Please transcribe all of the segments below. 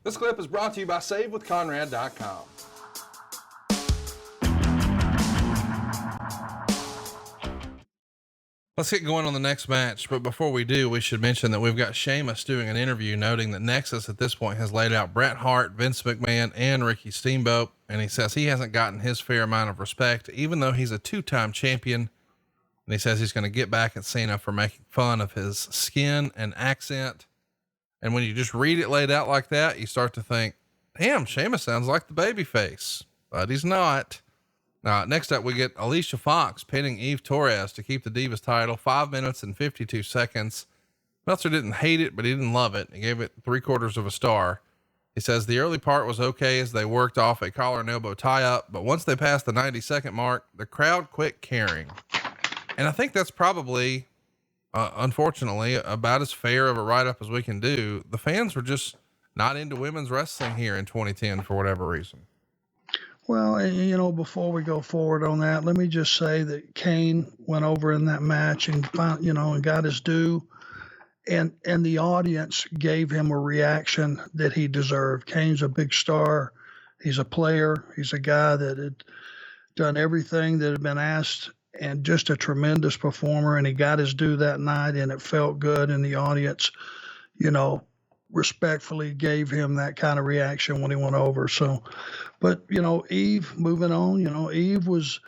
This clip is brought to you by SaveWithConrad.com. Let's get going on the next match, but before we do, we should mention that we've got Sheamus doing an interview noting that Nexus at this point has laid out Bret Hart, Vince McMahon, and Ricky Steamboat, and he says he hasn't gotten his fair amount of respect, even though he's a two-time champion, and he says he's going to get back at Cena for making fun of his skin and accent, and when you just read it laid out like that, you start to think, damn, Sheamus sounds like the babyface, but he's not. Next up, we get Alicia Fox pinning Eve Torres to keep the Divas title, 5 minutes and 52 seconds. Meltzer didn't hate it, but he didn't love it. He gave it 3/4 of a star. He says the early part was okay as they worked off a collar and elbow tie up, but once they passed the 90-second mark, the crowd quit caring. And I think that's probably, unfortunately, about as fair of a write-up as we can do. The fans were just not into women's wrestling here in 2010 for whatever reason. Well, and, before we go forward on that, let me just say that Kane went over in that match and and got his due, and the audience gave him a reaction that he deserved. Kane's a big star. He's a player. He's a guy that had done everything that had been asked and just a tremendous performer. And he got his due that night, and it felt good. And the audience, respectfully gave him that kind of reaction when he went over. So, but, Eve, moving on, Eve was,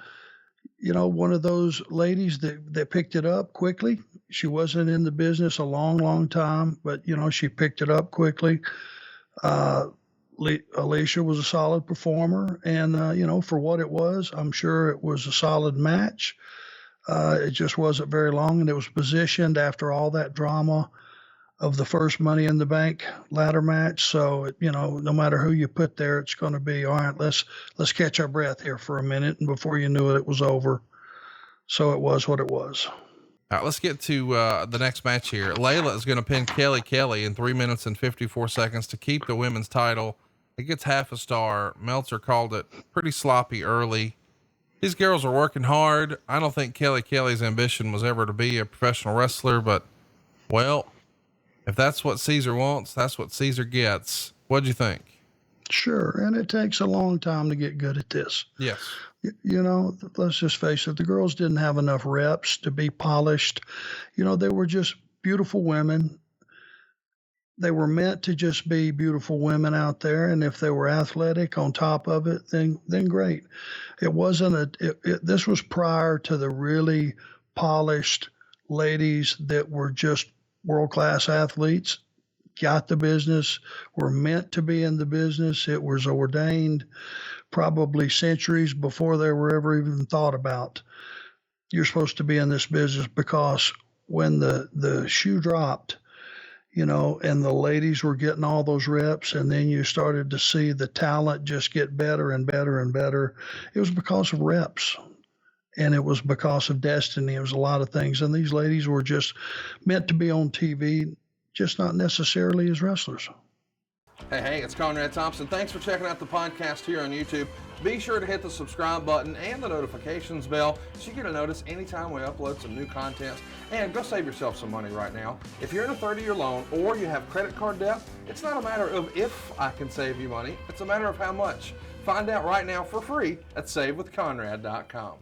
one of those ladies that picked it up quickly. She wasn't in the business a long, long time, but, she picked it up quickly. Alicia was a solid performer, and, for what it was, I'm sure it was a solid match. It just wasn't very long, and it was positioned after all that drama of the first Money in the Bank ladder match. So, no matter who you put there, it's going to be, all right, let's catch our breath here for a minute. And before you knew it, it was over. So it was what it was. All right, let's get to the next match here. Layla is going to pin Kelly in 3 minutes and 54 seconds to keep the women's title. It gets half a star. Meltzer called it pretty sloppy early. These girls are working hard. I don't think Kelly's ambition was ever to be a professional wrestler, but, well, if that's what Caesar wants, that's what Caesar gets. What'd you think? Sure. And it takes a long time to get good at this. Yes. Let's just face it. The girls didn't have enough reps to be polished. They were just beautiful women. They were meant to just be beautiful women out there. And if they were athletic on top of it, then great. It wasn't this was prior to the really polished ladies that were just world-class athletes, got the business, were meant to be in the business. It was ordained probably centuries before they were ever even thought about. You're supposed to be in this business, because when the shoe dropped, and the ladies were getting all those reps, and then you started to see the talent just get better and better and better, it was because of reps. And it was because of destiny. It was a lot of things. And these ladies were just meant to be on TV, just not necessarily as wrestlers. Hey, it's Conrad Thompson. Thanks for checking out the podcast here on YouTube. Be sure to hit the subscribe button and the notifications bell so you get a notice anytime we upload some new content. And go save yourself some money right now. If you're in a 30-year loan or you have credit card debt, it's not a matter of if I can save you money. It's a matter of how much. Find out right now for free at SaveWithConrad.com.